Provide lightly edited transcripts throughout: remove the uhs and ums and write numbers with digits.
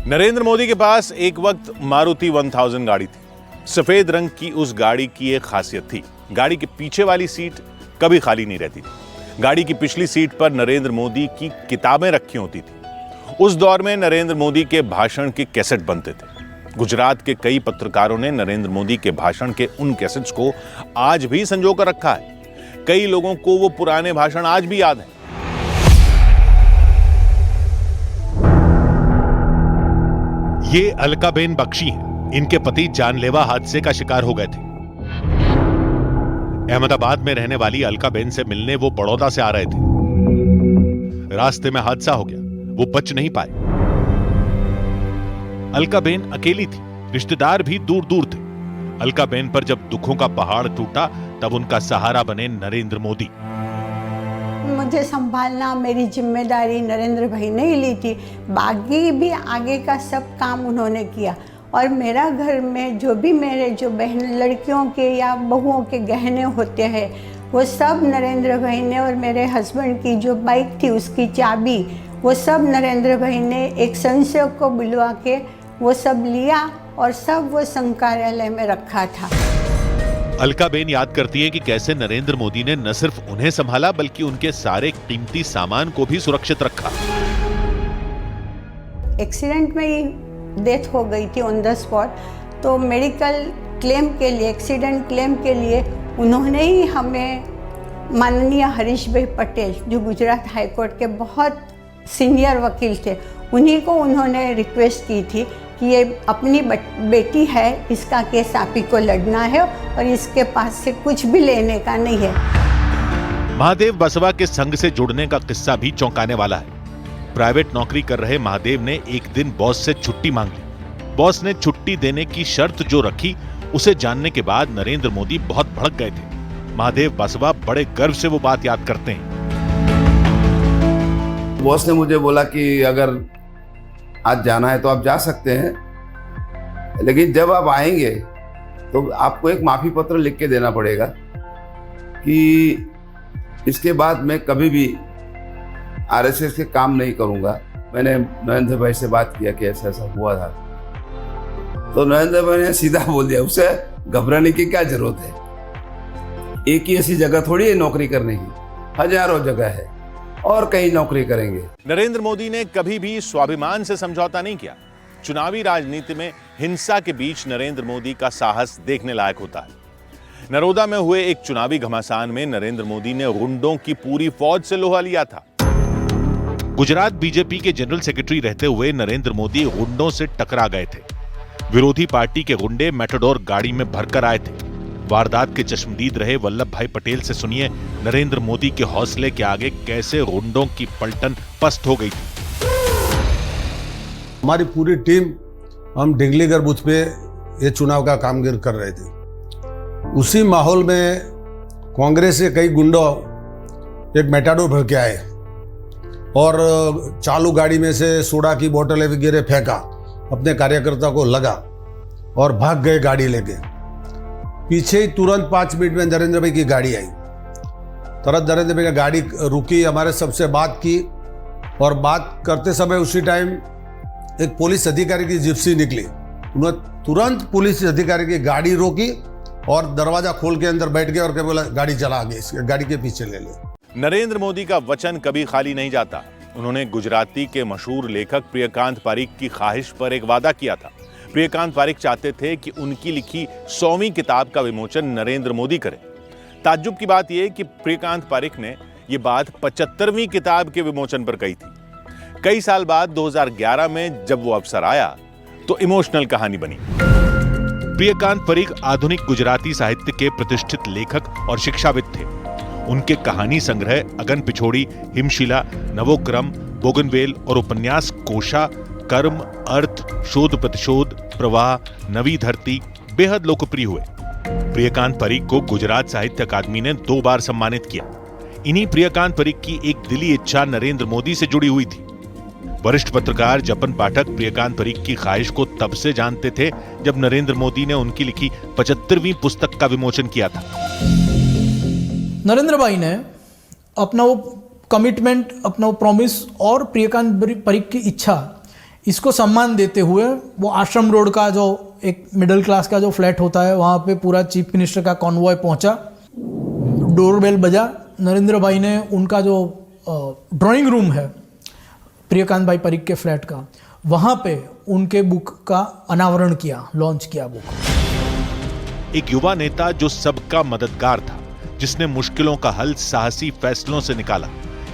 नरेंद्र मोदी के पास एक वक्त मारुति 1000 गाड़ी थी। सफेद रंग की उस गाड़ी की एक खासियत थी, गाड़ी के पीछे वाली सीट कभी खाली नहीं रहती थी। गाड़ी की पिछली सीट पर नरेंद्र मोदी की किताबें रखी होती थी। उस दौर में नरेंद्र मोदी के भाषण के कैसेट बनते थे। गुजरात के कई पत्रकारों ने नरेंद्र मोदी के भाषण के उन कैसेट्स को आज भी संजो कर रखा है। कई लोगों को वो पुराने भाषण आज भी याद हैं। ये अलकाबेन बख्शी हैं। इनके पति जानलेवा हादसे का शिकार हो गए थे। अहमदाबाद में रहने वाली अलकाबेन से मिलने वो बड़ौदा से आ रहे थे। रास्ते में हादसा हो गया, वो बच नहीं पाए। अलकाबेन अकेली थी, रिश्तेदार भी दूर दूर थे। अलकाबेन पर जब दुखों का पहाड़ टूटा तब उनका सहारा बने नरेंद्र मोदी। मुझे संभालना मेरी जिम्मेदारी नरेंद्र भाई ने ही ली थी। बाकी भी आगे का सब काम उन्होंने किया। और मेरा घर में जो भी मेरे जो बहन लड़कियों के या बहुओं के गहने होते हैं वो सब नरेंद्र भाई ने, और मेरे हस्बैंड की जो बाइक थी उसकी चाबी वो सब नरेंद्र भाई ने एक संसेवक को बुलवा के वो सब लिया और सब वो संघ कार्यालय में रखा था। अलकाबेन याद करती है कि कैसे नरेंद्र मोदी ने न सिर्फ उन्हें संभाला बल्कि उनके सारे कीमती सामान को भी सुरक्षित रखा। एक्सीडेंट में ही डेथ हो गई थी ऑन द स्पॉट, तो मेडिकल क्लेम के लिए, एक्सीडेंट क्लेम के लिए उन्होंने ही हमें, माननीय हरीश भाई पटेल जो गुजरात हाई कोर्ट के बहुत सीनियर वकील थे, उन्हीं को उन्होंने रिक्वेस्ट की थी कि ये अपनी बेटी है, इसका केस आप ही को लड़ना है और इसके पास से कुछ भी लेने का नहीं है। महादेव बसवा के संघ से जुड़ने का किस्सा भी चौंकाने वाला है। प्राइवेट नौकरी कर रहे महादेव ने एक दिन बॉस से छुट्टी मांग ली। बॉस ने छुट्टी देने की शर्त जो रखी उसे जानने के बाद नरेंद्र मोदी बहुत भड़क गए थे। महादेव बसवा बड़े गर्व से वो बात याद करते हैं। बॉस ने मुझे बोला कि अगर आज जाना है तो आप जा सकते हैं, लेकिन जब आप आएंगे तो आपको एक माफी पत्र लिख के देना पड़ेगा कि इसके बाद मैं कभी भी आरएसएस के काम नहीं करूंगा। मैंने नरेंद्र भाई से बात किया कि ऐसा ऐसा हुआ था, तो नरेंद्र भाई ने सीधा बोल दिया उसे घबराने की क्या जरूरत है, एक ही ऐसी जगह थोड़ी है नौकरी करने की, हजारों जगह है और कहीं नौकरी करेंगे। नरेंद्र मोदी ने कभी भी स्वाभिमान से समझौता नहीं किया। चुनावी राजनीति में हिंसा के बीच नरेंद्र मोदी का साहस देखने लायक होता है। नरोदा में हुए एक चुनावी घमासान में नरेंद्र मोदी ने गुंडों की पूरी फौज से लोहा लिया था। गुजरात बीजेपी के जनरल सेक्रेटरी रहते हुए नरेंद्र मोदी गुंडों से टकरा गए थे। विरोधी पार्टी के गुंडे मैटाडोर गाड़ी में भरकर आए थे। वारदात के चश्मदीद रहे वल्लभ भाई पटेल से सुनिए नरेंद्र मोदी के हौसले के आगे कैसे गुंडों की पलटन पस्त हो गई थी। हमारी पूरी टीम हम डिंगलीगढ़ बूथ पे ये चुनाव का कामगिर कर रहे थे। उसी माहौल में कांग्रेस के कई गुंडों एक मैटाडोर भर के आए और चालू गाड़ी में से सोडा की बोतलें वगैरह फेंका, अपने कार्यकर्ता को लगा और भाग गए गाड़ी लेके। पीछे ही तुरंत 5 मिनट में नरेंद्र भाई की गाड़ी आई। तुरंत नरेंद्र भाई की गाड़ी रुकी, हमारे सबसे बात की और बात करते समय उसी टाइम एक पुलिस अधिकारी की जिप्सी निकली। उन्होंने तुरंत पुलिस अधिकारी की गाड़ी रोकी और दरवाजा खोल के अंदर बैठ गए और क्या बोला, गाड़ी चला आगे, इसके गाड़ी के पीछे ले ले। नरेंद्र मोदी का वचन कभी खाली नहीं जाता। उन्होंने गुजराती के मशहूर लेखक प्रियकांत पारीख की ख्वाहिश पर एक वादा किया था। प्रियकांत पारीख चाहते थे कि उनकी लिखी 100वीं किताब का विमोचन नरेंद्र मोदी करें। ताज्जुब की बात यह कि प्रियकांत पारीख ने यह बात 75वीं किताब के विमोचन पर कही थी। कई साल बाद 2011 में जब वो अवसर आया तो इमोशनल कहानी बनी। प्रियकांत पारीख आधुनिक गुजराती साहित्य के प्रतिष्ठित लेखक और शिक्षाविद थे। उनके कहानी संग्रह अगन पिछोड़ी, हिमशिला, नवोक्रम, बोगनवेल और उपन्यास कोशा, कर्म, अर्थ, शोध प्रतिशोध, प्रवाह, नवी धरती बेहद लोकप्रिय हुए। प्रियकांत पारीख को गुजरात साहित्य अकादमी ने 2 बार सम्मानित किया। इन्हीं प्रियकांत पारीख की एक दिली इच्छा नरेंद्र मोदी से जुड़ी हुई थी। वरिष्ठ पत्रकार जपन पाठक प्रियकांत पारीख की ख्वाहिश को तब से जानते थे जब नरेंद्र मोदी ने उनकी लिखी 75वीं पुस्तक का विमोचन किया था। नरेंद्र भाई ने अपना वो कमिटमेंट, अपना वो प्रॉमिस और प्रियकांत पारीख की इच्छा, इसको सम्मान देते हुए वो आश्रम रोड का जो एक मिडिल क्लास का जो फ्लैट होता है वहाँ पे पूरा चीफ मिनिस्टर का कॉन्वॉय पहुँचा, डोरबेल बजा। नरेंद्र भाई ने उनका जो ड्राइंग रूम है प्रियकांत भाई परीख के फ्लैट का, वहाँ पे उनके बुक का अनावरण किया, लॉन्च किया बुक। एक युवा नेता जो सबका मददगार था, जिसने मुश्किलों का हल साहसी फैसलों से निकाला,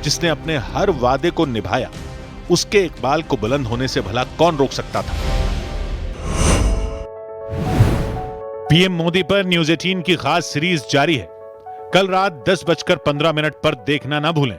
जिसने अपने हर वादे को निभाया, उसके इकबाल को बुलंद होने से भला कौन रोक सकता था। पीएम मोदी पर न्यूज़ 18 की खास सीरीज जारी है। कल रात 10:15 पर देखना ना भूलें।